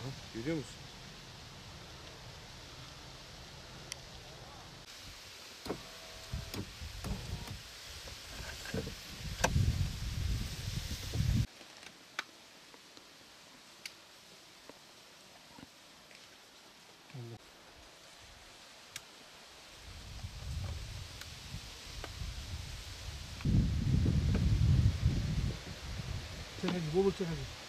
Bak, görüyor musun? Çeneci, bolu çeneci.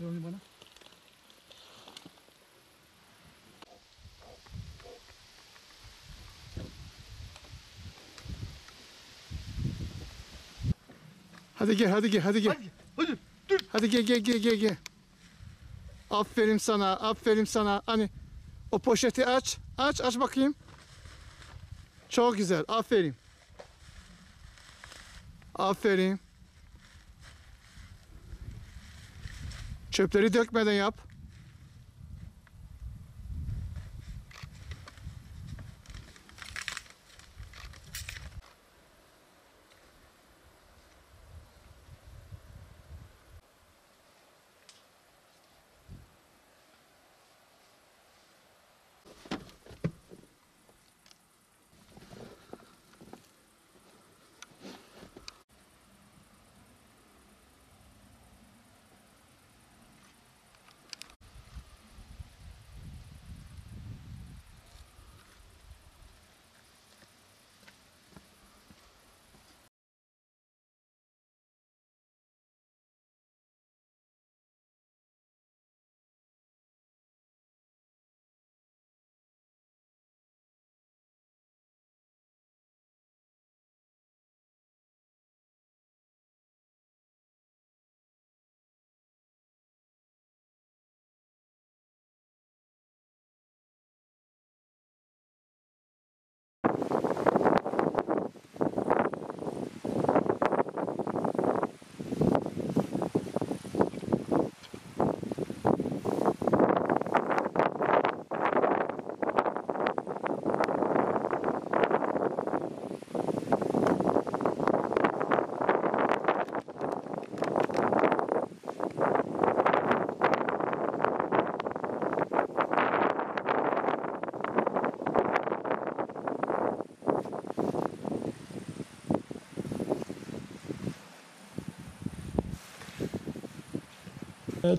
Ver onu bana. Hadi gel, hadi gel, hadi gel. Hadi, dur. Hadi gel, gel, gel, gel, gel. Aferin sana, aferin sana. Hani o poşeti aç, aç bakayım. Çok güzel, aferin. Aferin. Çöpleri dökmeden yap.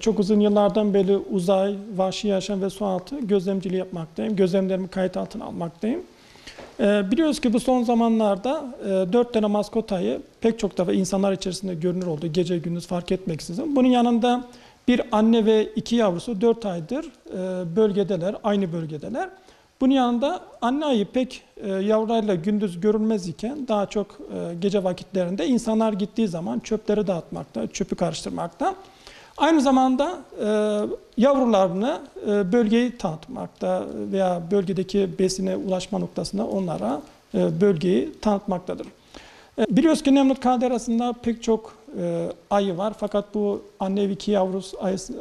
Çok uzun yıllardan beri uzay, vahşi yaşam ve sualtı gözlemciliği yapmaktayım. Gözlemlerimi kayıt altına almaktayım. Biliyoruz ki bu son zamanlarda 4 tane maskot ayı pek çok defa insanlar içerisinde görünür oldu. Gece gündüz fark etmeksizin. Bunun yanında bir anne ve 2 yavrusu 4 aydır bölgedeler, aynı bölgedeler. Bunun yanında anne ayı pek yavrularıyla gündüz görülmez iken daha çok gece vakitlerinde insanlar gittiği zaman çöpleri dağıtmakta, çöpü karıştırmakta. Aynı zamanda yavrularını bölgeyi tanıtmakta veya bölgedeki besine ulaşma noktasında onlara bölgeyi tanıtmaktadır. Biliyoruz ki Nemrut Kalderası'nda pek çok ayı var fakat bu anne ve 2 yavrusu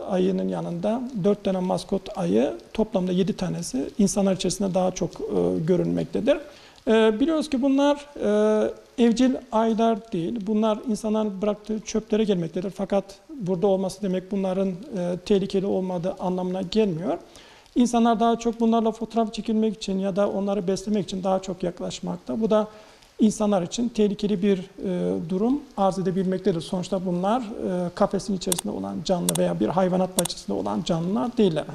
ayının yanında 4 tane maskot ayı toplamda 7 tanesi insanlar içerisinde daha çok görünmektedir. Biliyoruz ki bunlar evcil aylar değil. Bunlar insanların bıraktığı çöplere gelmektedir. Fakat burada olması demek bunların tehlikeli olmadığı anlamına gelmiyor. İnsanlar daha çok bunlarla fotoğraf çekilmek için ya da onları beslemek için daha çok yaklaşmakta. Bu da insanlar için tehlikeli bir durum arz edebilmektedir. Sonuçta bunlar kafesin içerisinde olan canlı veya bir hayvanat bahçesinde olan canlılar değiller.